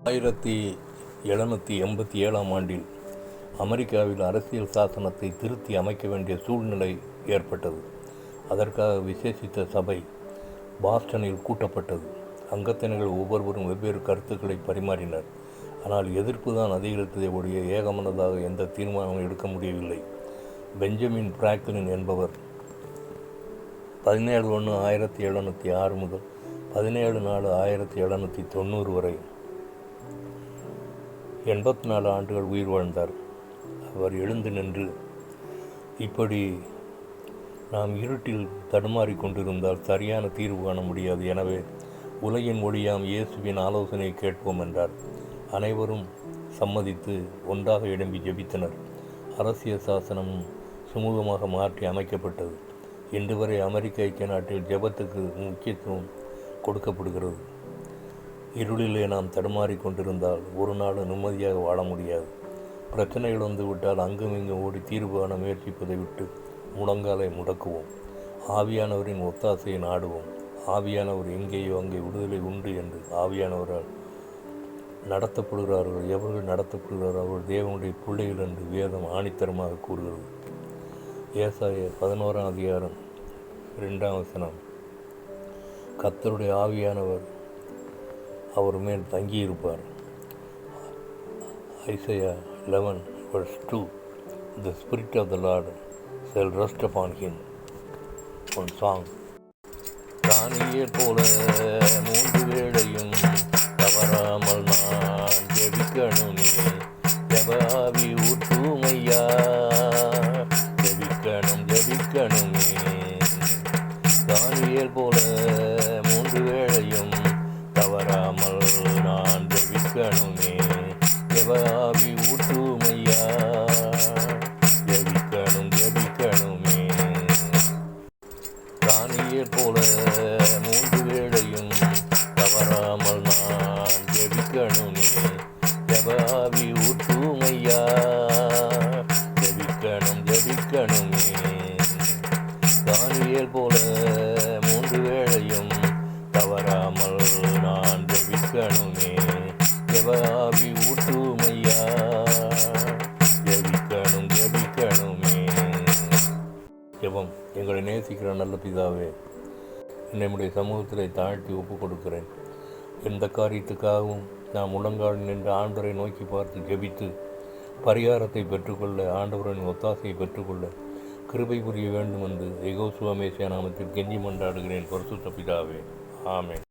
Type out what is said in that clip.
1787 ஆண்டில் அமெரிக்காவில் அரசியல் சாசனத்தை திருத்தி அமைக்க வேண்டிய சூழ்நிலை ஏற்பட்டது. அதற்காக விசேஷித்த சபை பாஸ்டனில் கூட்டப்பட்டது. அங்கத்தினர்கள் ஒவ்வொருவரும் வெவ்வேறு கருத்துக்களை பரிமாறினர். ஆனால் எதிர்ப்பு தான் அதிகரித்ததை ஒழிய ஏகமனதாக எந்த தீர்மானமும் எடுக்க முடியவில்லை. பெஞ்சமின் பிராங்க்லின் என்பவர் 17/1/1706 முதல் 17/4/1790 வரை 84 ஆண்டுகள் உயிர் வாழ்ந்தார். அவர் எழுந்து நின்று, இப்படி நாம் இருட்டில் தடுமாறிக் கொண்டிருந்தால் சரியான தீர்வு காண முடியாது. எனவே உலகின் ஒளியாம் இயேசுவின் ஆலோசனையை கேட்போம் என்றார். அனைவரும் சம்மதித்து ஒன்றாக எழும்பி ஜெபித்தனர். அரசியல் சாசனமும் சுமூகமாக மாற்றி அமைக்கப்பட்டது. இன்று வரை அமெரிக்க ஐக்கிய நாட்டில் ஜெபத்துக்கு முக்கியத்துவம் கொடுக்கப்படுகிறது. இருளிலே நாம் தடுமாறிக் கொண்டிருந்தால் ஒரு நாள் நிம்மதியாக வாழ முடியாது. பிரச்சனைகள் வந்துவிட்டால் அங்கும் இங்கும் ஓடி தீர்வு காண முயற்சிப்பதை விட்டு முழங்காலை முடக்குவோம். ஆவியானவரின் ஒத்தாசையை நாடுவோம். ஆவியானவர் எங்கேயோ அங்கே விடுதலை உண்டு என்று ஆவியானவரால் நடத்தப்படுகிறார்கள். எவர்கள் நடத்தப்படுகிறார்கள் அவர்கள் தேவனுடைய பிள்ளைகள் என்று வேதம் ஆணித்தரமாக கூறுகிறது. ஏசாயா 11:2 கர்த்தருடைய ஆவியானவர் அவர் மேல் தங்கியிருப்பார். Isaiah 11:2 The Spirit of the Lord shall rest upon him. One song. தானியேல் போல 3 வேளையும் தவறாமல் நான் ஜெபிக்கணுமே, ஜெப ஆவி ஊற்றுமையா, ஜெபிக்கணுமே. தானியேல் போல 3 வேளையும் தவறாமல் நான் ஜெபிக்கணுமே, ஜெப ஆவி ஊற்றுமையா, ஜெபிக்கணுமே. தானியேல் போல 3 வேளையும் தவறாமல் நான் ஜெபிக்கணுமே, ஜெப ஆவி ஊற்றுமையா, ஜெபிக்கணுமே. தானியேல் போல 3 வேளையும் தவறாமல் நான் ஜெபிக்கணுமே, ஜெப ஆவி ஊற்றுமையா, ஜெபிக்கணுமே. ஜெபம். எங்களை நேசிக்கிற நல்ல பிதாவே, என்னுடைய சமூகத்தில் தாழ்த்தி ஒப்புக் கொடுக்கிறேன். எந்த காரியத்துக்காகவும் நாம் முழங்கால் நின்று ஆண்டவரை நோக்கி பார்த்து ஜெபித்து பரிகாரத்தை பெற்றுக்கொள்ள, ஆண்டவரின் ஒத்தாசையை பெற்றுக்கொள்ள கிருபை புரிய வேண்டும் என்று யெகோவா மேசியா நாமத்தில் கெஞ்சி மன்றாடுகிறேன். பரிசுத்த பிதாவே, ஆமென்.